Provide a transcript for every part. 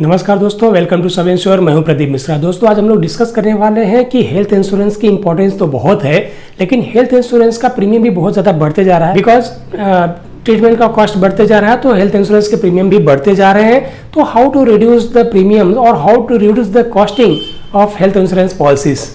नमस्कार दोस्तों, welcome to सब इंश्योर। मैं हूं प्रदीप मिश्रा। दोस्तों, आज हम लोग डिस्कस करने वाले हैं कि हेल्थ इंश्योरेंस की इंपॉर्टेंस तो बहुत है, लेकिन हेल्थ इंश्योरेंस का प्रीमियम भी बहुत ज़्यादा बढ़ते जा रहा है। बिकॉज ट्रीटमेंट का कॉस्ट बढ़ते जा रहा है, तो हेल्थ इंश्योरेंस के प्रीमियम भी बढ़ते जा रहे हैं। तो how to reduce the premium और how to reduce the costing of health insurance policies.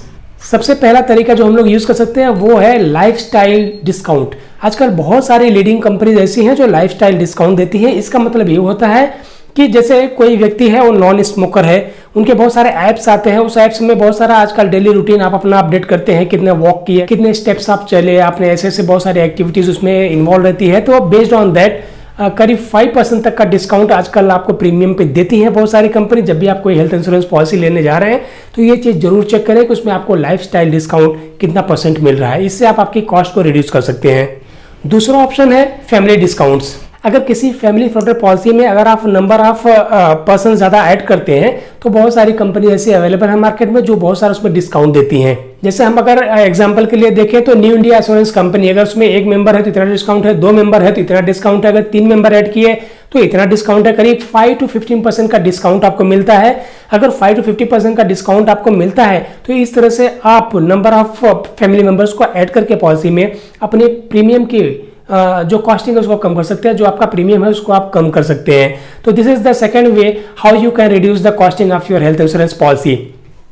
सबसे पहला तरीका जो हम लोग यूज़ कर सकते हैं वो है लाइफस्टाइल डिस्काउंट। आजकल बहुत सारी लीडिंग कंपनीज ऐसी हैं जो लाइफस्टाइल डिस्काउंट देती हैं। इसका मतलब ये होता है कि जैसे कोई व्यक्ति है, वो नॉन स्मोकर है, उनके बहुत सारे ऐप्स आते हैं, उस ऐप्स में बहुत सारा आजकल डेली रूटीन आप अपना अपडेट करते हैं, कितने वॉक किए, कितने स्टेप्स आप चले, आपने ऐसे बहुत सारी एक्टिविटीज उसमें इन्वॉल्व रहती है। तो बेस्ड ऑन दैट करीब 5% तक का डिस्काउंट आजकल आपको प्रीमियम पे देती है बहुत सारी कंपनी। जब भी आप कोई हेल्थ इंश्योरेंस पॉलिसी लेने जा रहे हैं तो ये चीज़ जरूर चेक करें कि उसमें आपको लाइफस्टाइल डिस्काउंट कितना % मिल रहा है। इससे आप आपकी कॉस्ट को रिड्यूस कर सकते हैं। दूसरा ऑप्शन है फैमिली डिस्काउंट्स। अगर किसी फैमिली फ्लोटर पॉलिसी में अगर आप नंबर ऑफ पर्सन ज़्यादा ऐड करते हैं तो बहुत सारी कंपनी ऐसी अवेलेबल है मार्केट में जो बहुत सारा उसमें डिस्काउंट देती हैं। जैसे हम अगर एग्जांपल के लिए देखें तो न्यू इंडिया एश्योरेंस कंपनी, अगर उसमें 1 मेंबर है तो इतना डिस्काउंट है, 2 मेंबर है तो इतना डिस्काउंट है, अगर 3 मेंबर ऐड किए तो इतना डिस्काउंट है। करीब 5 to 15% का डिस्काउंट आपको मिलता है। अगर 5 to 50% का डिस्काउंट आपको मिलता है तो इस तरह से आप नंबर ऑफ फैमिली मेंबर्स को ऐड करके पॉलिसी में अपने प्रीमियम की जो कॉस्टिंग है उसको कम कर सकते हैं, जो आपका प्रीमियम है उसको आप कम कर सकते हैं। तो this is the second way how you can reduce the costing of your health insurance policy.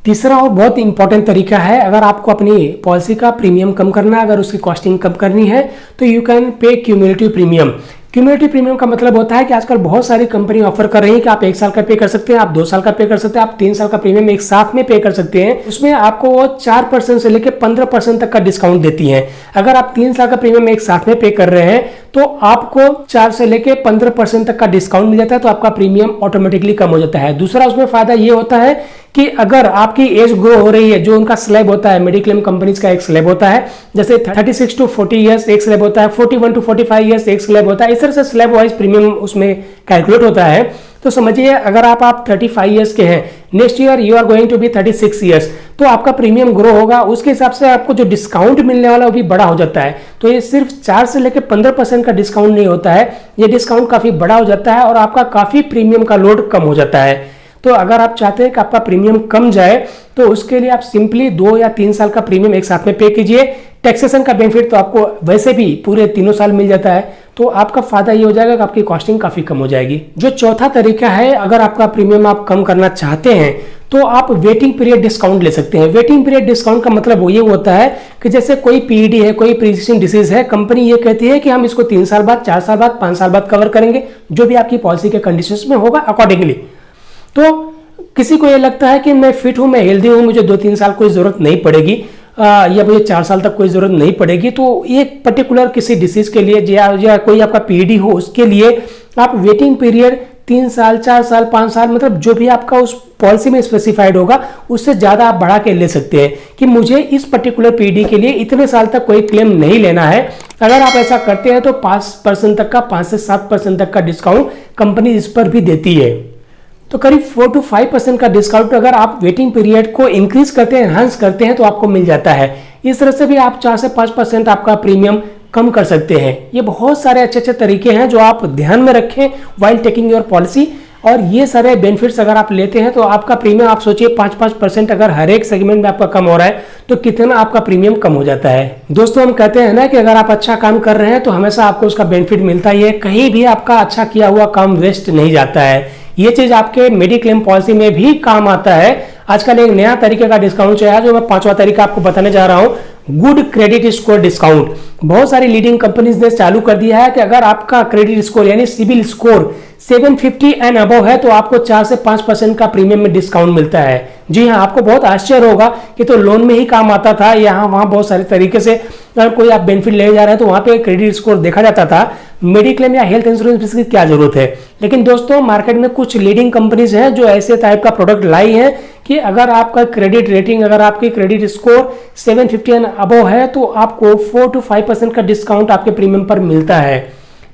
तीसरा और बहुत इंपॉर्टेंट तरीका है, अगर आपको अपनी पॉलिसी का प्रीमियम कम करना है, अगर उसकी कॉस्टिंग कम करनी है तो you can pay cumulative premium. Cumulative premium का मतलब होता है कि आजकल बहुत सारी कंपनी ऑफर कर रही है कि आप 1 साल का पे कर सकते हैं, आप 2 साल का पे कर सकते हैं, आप 3 साल का प्रीमियम एक साथ में पे कर सकते हैं। उसमें आपको वो 4% से लेकर 15% तक का डिस्काउंट देती है। अगर आप 3 साल का प्रीमियम एक साथ में पे कर रहे हैं तो आपको 4 से लेकर 15% तक का डिस्काउंट मिल जाता है, तो आपका प्रीमियम ऑटोमेटिकली कम हो जाता है। दूसरा उसमें फायदा ये होता है कि अगर आपकी एज ग्रो हो रही है, जो उनका स्लैब होता है, मेडिक्लेम कंपनीज का एक स्लैब होता है, जैसे 36 to 40 ईयर्स एक स्लैब होता है, 41 to 45 ईयर्स एक स्लैब होता है। इस तरह से स्लैब वाइज प्रीमियम उसमें कैलकुलेट होता है। तो समझिए अगर आप 35 ईयर्स के हैं, next year you are going to be 36 years, तो आपका प्रीमियम ग्रो होगा, उसके हिसाब से आपको जो डिस्काउंट मिलने वाला वो भी बड़ा हो जाता है। तो ये सिर्फ 4 से लेकर 15% का डिस्काउंट नहीं होता है, ये डिस्काउंट काफी बड़ा हो जाता है और आपका काफी प्रीमियम का लोड कम हो जाता है। तो अगर आप चाहते हैं कि आपका प्रीमियम कम जाए तो उसके लिए आप सिंपली 2 या 3 साल का प्रीमियम एक साथ में पे कीजिए। टैक्सेशन का बेनिफिट तो आपको वैसे भी पूरे 3 साल मिल जाता है, तो आपका फायदा ये हो जाएगा कि आपकी कॉस्टिंग काफी कम हो जाएगी। जो चौथा तरीका है, अगर आपका प्रीमियम आप कम करना चाहते हैं तो आप वेटिंग पीरियड डिस्काउंट ले सकते हैं। वेटिंग पीरियड डिस्काउंट का मतलब वो ये होता है कि जैसे कोई पीईडी है, कोई प्री एक्जिस्टिंग डिसीज है, कंपनी ये कहती है कि हम इसको 3 साल बाद, 4 साल बाद, 5 साल बाद कवर करेंगे, जो भी आपकी पॉलिसी के कंडीशंस में होगा अकॉर्डिंगली। तो किसी को ये लगता है कि मैं फिट हूं, मैं हेल्दी हूं, मुझे 2-3 साल कोई जरूरत नहीं पड़ेगी या मुझे 4 साल तक कोई जरूरत नहीं पड़ेगी, तो एक पर्टिकुलर किसी डिसीज के लिए या कोई आपका पीईडी हो उसके लिए आप वेटिंग पीरियड 3 साल, 4 साल, 5 साल, मतलब जो भी आपका उस पॉलिसी में स्पेसिफाइड होगा उससे ज्यादा आप बढ़ा के ले सकते हैं कि मुझे इस पर्टिकुलर पीईडी के लिए इतने साल तक कोई क्लेम नहीं लेना है। अगर आप ऐसा करते हैं तो 5% तक का, 5 से 7% तक का डिस्काउंट कंपनी इस पर भी देती है। तो करीब 4 to 5% का डिस्काउंट अगर आप वेटिंग पीरियड को इंक्रीज करते हैं, एनहांस करते हैं, तो आपको मिल जाता है। इस तरह से भी आप 4 से 5% आपका प्रीमियम कम कर सकते हैं। ये बहुत सारे अच्छे तरीके हैं जो आप ध्यान में रखें व्हाइल टेकिंग योर पॉलिसी, और ये सारे बेनिफिट्स अगर आप लेते हैं तो आपका प्रीमियम, आप सोचिए 5% अगर हर एक सेगमेंट में आपका कम हो रहा है तो कितना आपका प्रीमियम कम हो जाता है। दोस्तों, हम कहते हैं ना कि अगर आप अच्छा काम कर रहे हैं तो हमेशा आपको उसका बेनिफिट मिलता ही है, कहीं भी आपका अच्छा किया हुआ काम वेस्ट नहीं जाता है। ये चीज आपके मेडिक्लेम पॉलिसी में भी काम आता है। आजकल एक नया तरीके का डिस्काउंट है जो मैं 5वां तरीका आपको बताने जा रहा हूं, गुड क्रेडिट स्कोर डिस्काउंट। बहुत सारी लीडिंग कंपनीज ने चालू कर दिया है कि अगर आपका क्रेडिट स्कोर यानी सिबिल स्कोर 750 एंड अबव है तो आपको 4 से 5% का प्रीमियम में डिस्काउंट मिलता है। जी हाँ, आपको बहुत आश्चर्य होगा कि तो लोन में ही काम आता था, यहाँ वहां बहुत सारे तरीके से अगर कोई आप बेनिफिट ले जा रहे हैं तो वहां पे क्रेडिट स्कोर देखा जाता था। मेडिक्लेम या हेल्थ इंश्योरेंस की क्या जरूरत है। लेकिन दोस्तों, मार्केट में कुछ लीडिंग कंपनीज हैं जो ऐसे टाइप का प्रोडक्ट लाई है कि अगर आपका क्रेडिट रेटिंग, अगर आपकी क्रेडिट स्कोर 750 एंड अबव है तो आपको 4 to 5% का डिस्काउंट आपके प्रीमियम पर मिलता है।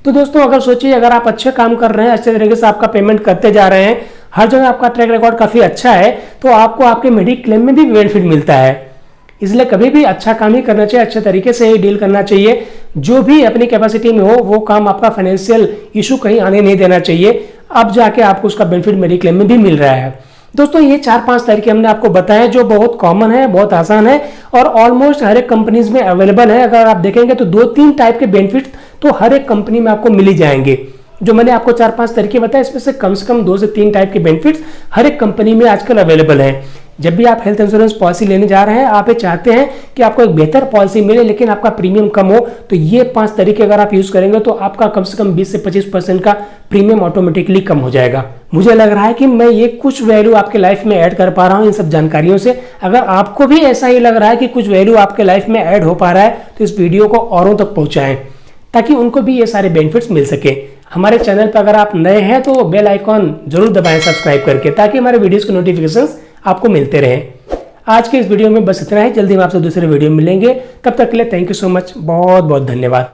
तो दोस्तों, अगर सोचिए अगर आप अच्छे काम कर रहे हैं, अच्छे तरीके से आपका पेमेंट करते जा रहे हैं, हर जगह आपका ट्रैक रिकॉर्ड काफी अच्छा है, तो आपको आपके मेडिक्लेम में भी बेनिफिट मिलता है। इसलिए कभी भी अच्छा काम ही करना चाहिए, अच्छे तरीके से ही डील करना चाहिए। जो भी अपनी कैपेसिटी में हो वो काम आपका फाइनेंशियल इशू कहीं आने नहीं देना चाहिए। अब जाके आपको उसका बेनिफिट मेडिक्लेम में भी मिल रहा है। दोस्तों ये 4-5 तरीके हमने आपको बताए जो बहुत कॉमन है, बहुत आसान है और ऑलमोस्ट हर एक कंपनीज में अवेलेबल है। अगर आप देखेंगे तो 2-3 टाइप के बेनिफिट तो हर एक कंपनी में आपको मिल ही जाएंगे। जो मैंने आपको 4-5 तरीके बताए इसमें से कम 2 से 3 टाइप के बेनिफिट्स हर एक कंपनी में आजकल अवेलेबल है। जब भी आप हेल्थ इंश्योरेंस पॉलिसी लेने जा रहे हैं, आप ये चाहते हैं कि आपको एक बेहतर पॉलिसी मिले लेकिन आपका प्रीमियम कम हो, तो ये 5 तरीके अगर आप यूज करेंगे तो आपका कम से कम 20 से 25% का प्रीमियम ऑटोमेटिकली कम हो जाएगा। मुझे लग रहा है कि मैं ये कुछ वैल्यू आपके लाइफ में ऐड कर पा रहा हूँ इन सब जानकारियों से। अगर आपको भी ऐसा ही लग रहा है कि कुछ वैल्यू आपके लाइफ में ऐड हो पा रहा है तो इस वीडियो को औरों तक पहुंचाएं ताकि उनको भी ये सारे बेनिफिट्स मिल सके। हमारे चैनल पर अगर आप नए हैं तो बेल आइकॉन जरूर दबाएं सब्सक्राइब करके, ताकि हमारे वीडियोस के नोटिफिकेशंस आपको मिलते रहें। आज के इस वीडियो में बस इतना ही। जल्दी हम आपसे दूसरे वीडियो में मिलेंगे। तब तक के लिए थैंक यू सो मच, बहुत बहुत धन्यवाद।